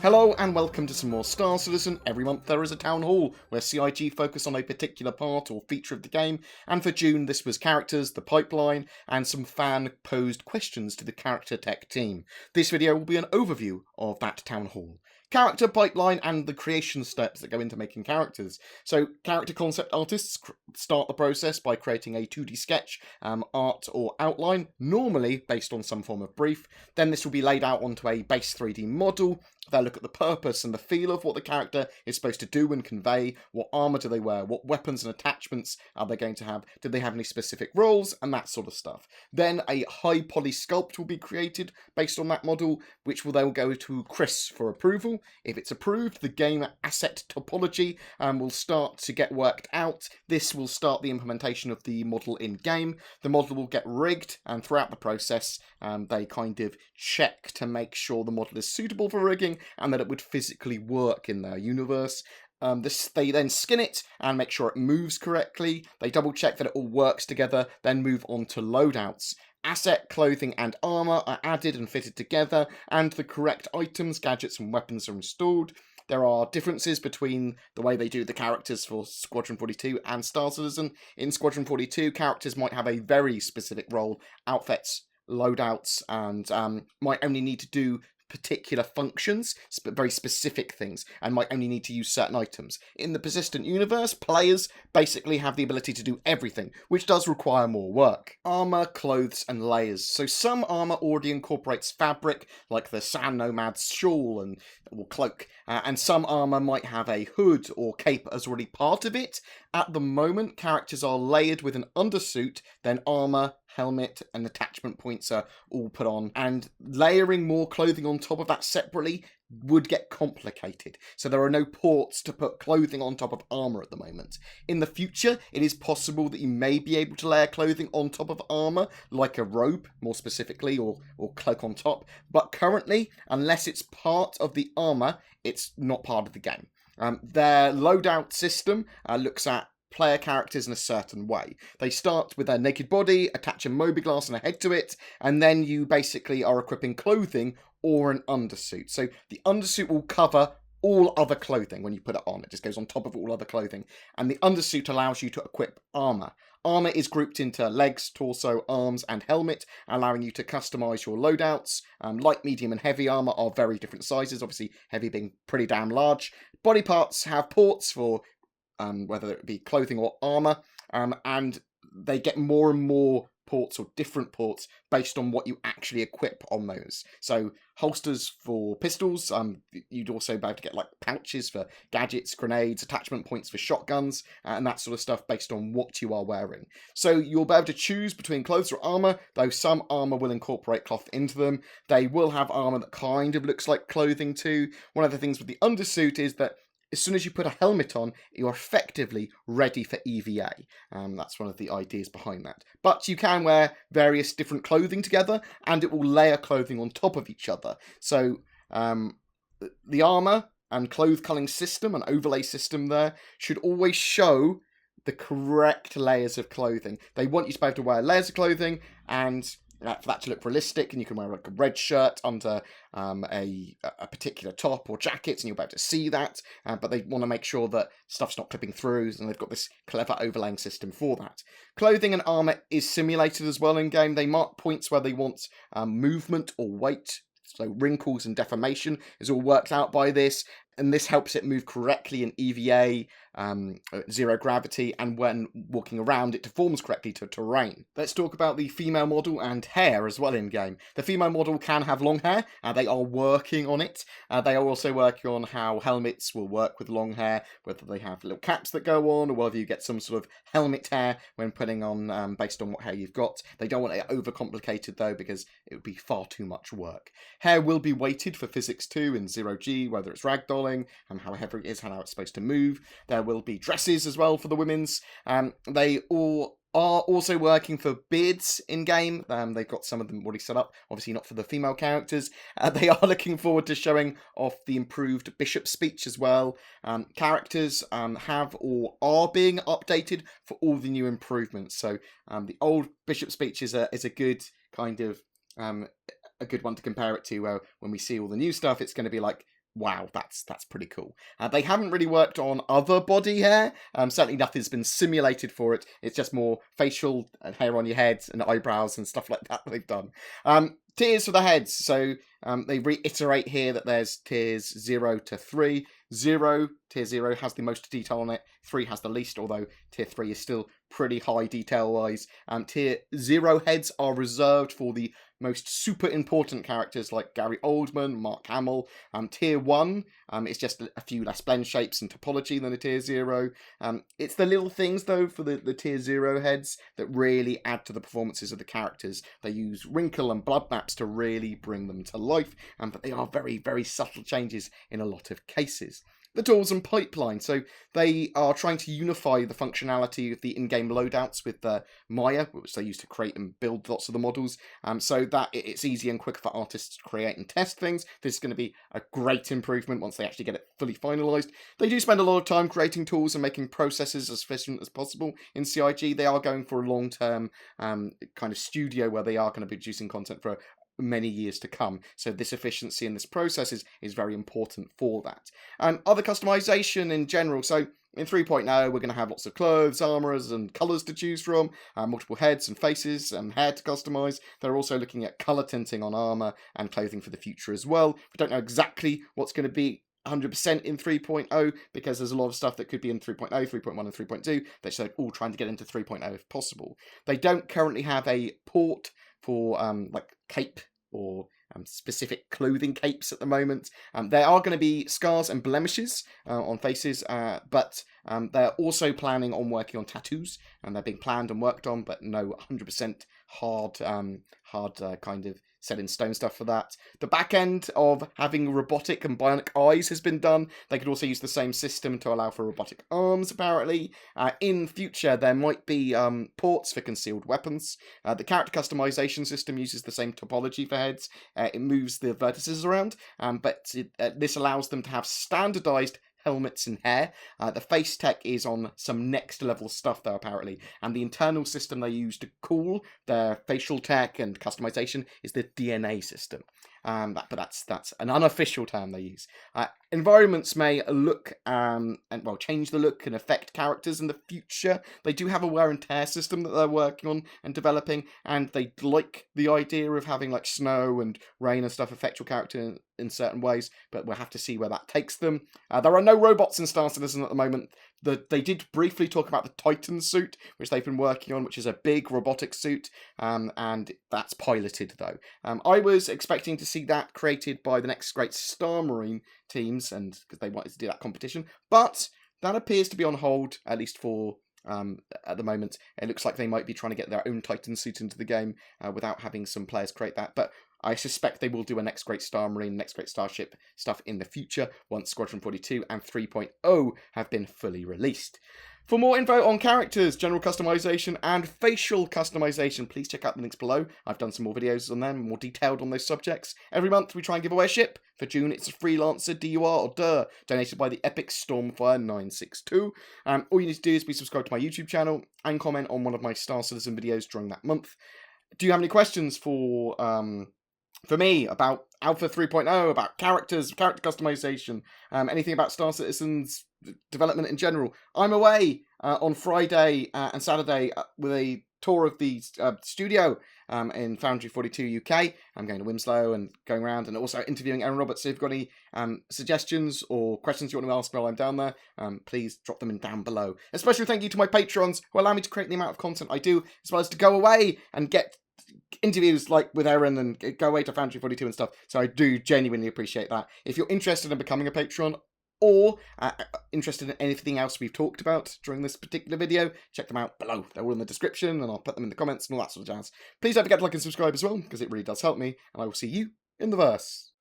Hello and welcome to some more Star Citizen. Every month there is a town hall where CIG focus on a particular part or feature of the game, and for June this was characters, the pipeline, and some fan-posed questions to the character tech team. This video will be an overview of that town hall. Character pipeline and the creation steps that go into making characters. So character concept artists start the process by creating a 2D sketch, art or outline, normally based on some form of brief. Then this will be laid out onto a base 3D model. They'll look at the purpose and the feel of what the character is supposed to do and convey. What armour do they wear? What weapons and attachments are they going to have? Do they have any specific roles? And that sort of stuff. Then a high poly sculpt will be created based on that model, which will then go to Chris for approval. If it's approved, the game asset topology will start to get worked out. This will start the implementation of the model in-game. The model will get rigged, and throughout the process, they kind of check to make sure the model is suitable for rigging, and that it would physically work in their universe. They then skin it and make sure it moves correctly. They double check that it all works together, then move on to loadouts. Asset, clothing and armour are added and fitted together, and the correct items, gadgets and weapons are installed. There are differences between the way they do the characters for Squadron 42 and Star Citizen. In Squadron 42, characters might have a very specific role, outfits, loadouts, and might only need to do particular functions, but very specific things, and might only need to use certain items. In the persistent universe, players basically have the ability to do everything, which does require more work. Armour, clothes, and layers. So some armour already incorporates fabric, like the Sand Nomad's shawl or cloak, and some armour might have a hood or cape as already part of it. At the moment, characters are layered with an undersuit, then armour, helmet and attachment points are all put on, and layering more clothing on top of that separately would get complicated. So there are no ports to put clothing on top of armour at the moment. In the future, it is possible that you may be able to layer clothing on top of armour, like a robe, more specifically, or cloak on top, but currently, unless it's part of the armour, it's not part of the game. Their loadout system looks at player characters in a certain way. They start with their naked body, attach a mobiGlas and a head to it, and then you basically are equipping clothing or an undersuit. So the undersuit will cover all other clothing when you put it on. It just goes on top of all other clothing. And the undersuit allows you to equip armour. Armour is grouped into legs, torso, arms, and helmet, allowing you to customise your loadouts. Light, medium, and heavy armour are very different sizes, obviously heavy being pretty damn large. Body parts have ports for whether it be clothing or armour, and they get more and more ports or different ports based on what you actually equip on those. So holsters for pistols, you'd also be able to get like pouches for gadgets, grenades, attachment points for shotguns, and that sort of stuff based on what you are wearing. So you'll be able to choose between clothes or armour, though some armour will incorporate cloth into them. They will have armour that kind of looks like clothing too. One of the things with the undersuit is that as soon as you put a helmet on, you're effectively ready for EVA. That's one of the ideas behind that. But you can wear various different clothing together, and it will layer clothing on top of each other. So the armour and clothes culling system and overlay system there should always show the correct layers of clothing. They want you to be able to wear layers of clothing and for that to look realistic, and you can wear like a red shirt under a particular top or jacket, and you'll be able to see that, but they want to make sure that stuff's not clipping through, and they've got this clever overlaying system for that. Clothing and armour is simulated as well in game. They mark points where they want movement or weight, so wrinkles and deformation is all worked out by this, and this helps it move correctly in EVA, zero gravity, and when walking around it deforms correctly to terrain. Let's talk about the female model and hair as well in game. The female model can have long hair, they are working on it. They are also working on how helmets will work with long hair, whether they have little caps that go on, or whether you get some sort of helmet hair when putting on, based on what hair you've got. They don't want it overcomplicated though, because it would be far too much work. Hair will be weighted for Physics 2 and 0G, whether it's ragdolling, and how heavy it is, and how it's supposed to move. There will be dresses as well for the women's. They all are also working for beards in-game. They've got some of them already set up, obviously not for the female characters. They are looking forward to showing off the improved bishop speech as well. Characters have or are being updated for all the new improvements. So the old bishop speech is a good kind of a good one to compare it to, where when we see all the new stuff, it's going to be like wow, that's pretty cool. They haven't really worked on other body hair. Certainly nothing's been simulated for it. It's just more facial hair on your head and eyebrows and stuff like that they've done. Tiers for the heads. So they reiterate here that there's tiers 0 to 3. Tier 0 has the most detail on it. 3 has the least, although tier 3 is still pretty high detail-wise. Tier 0 heads are reserved for the most super important characters like Gary Oldman, Mark Hamill. Tier 1 is just a few less blend shapes and topology than a tier 0. It's the little things, though, for the tier 0 heads that really add to the performances of the characters. They use wrinkle and blood maps to really bring them to life, but they are very, very subtle changes in a lot of cases. The tools and pipeline. So they are trying to unify the functionality of the in-game loadouts with Maya, which they use to create and build lots of the models, so that it's easy and quick for artists to create and test things. This is going to be a great improvement once they actually get it fully finalised. They do spend a lot of time creating tools and making processes as efficient as possible in CIG. They are going for a long-term kind of studio where they are going to be producing content for many years to come. So this efficiency and this process is very important for that. Other customization in general. So in 3.0, we're going to have lots of clothes, armors, and colours to choose from, multiple heads and faces and hair to customise. They're also looking at colour tinting on armour and clothing for the future as well. We don't know exactly what's going to be 100% in 3.0 because there's a lot of stuff that could be in 3.0, 3.1 and 3.2 that they're all trying to get into 3.0 if possible. They don't currently have a port for like cape or specific clothing capes at the moment. There are going to be scars and blemishes on faces, but they're also planning on working on tattoos, and they're being planned and worked on, but no 100% hard kind of set in stone stuff for that. The back end of having robotic and bionic eyes has been done. They could also use the same system to allow for robotic arms, apparently. In future, there might be ports for concealed weapons. The character customization system uses the same topology for heads. It moves the vertices around, but this allows them to have standardized helmets and hair. The face tech is on some next level stuff though, apparently, and the internal system they use to cool their facial tech and customization is the DNA system. But that's an unofficial term they use. Environments may look change the look and affect characters in the future. They do have a wear and tear system that they're working on and developing, and they like the idea of having like snow and rain and stuff affect your character in certain ways, but we'll have to see where that takes them. There are no robots in Star Citizen at the moment. They did briefly talk about the Titan suit, which they've been working on, which is a big robotic suit, and that's piloted though. I was expecting to see that created by the next great Star Marine teams, and because they wanted to do that competition, but that appears to be on hold, at least for at the moment. It looks like they might be trying to get their own Titan suit into the game without having some players create that, but I suspect they will do a Next Great Star Marine, Next Great Starship stuff in the future once Squadron 42 and 3.0 have been fully released. For more info on characters, general customization, and facial customization, please check out the links below. I've done some more videos on them, more detailed on those subjects. Every month we try and give away a ship. For June, it's a Freelancer DUR or DUR, donated by the Epic Stormfire 962. All you need to do is be subscribed to my YouTube channel and comment on one of my Star Citizen videos during that month. Do you have any questions for me about Alpha 3.0, about characters, character customization, anything about Star Citizen's development in general? I'm away on Friday and Saturday with a tour of the studio in Foundry 42 UK. I'm going to Winslow and going around and also interviewing Aaron Roberts. So if you've got any suggestions or questions you want to ask while I'm down there, please drop them in down below. A special thank you to my patrons who allow me to create the amount of content I do, as well as to go away and get interviews like with Aaron and go away to Foundry 42 and stuff. So I do genuinely appreciate that. If you're interested in becoming a patron or interested in anything else we've talked about during this particular video, check them out below. They're all in the description and I'll put them in the comments and all that sort of jazz. Please don't forget to like and subscribe as well, because it really does help me, and I will see you in the verse.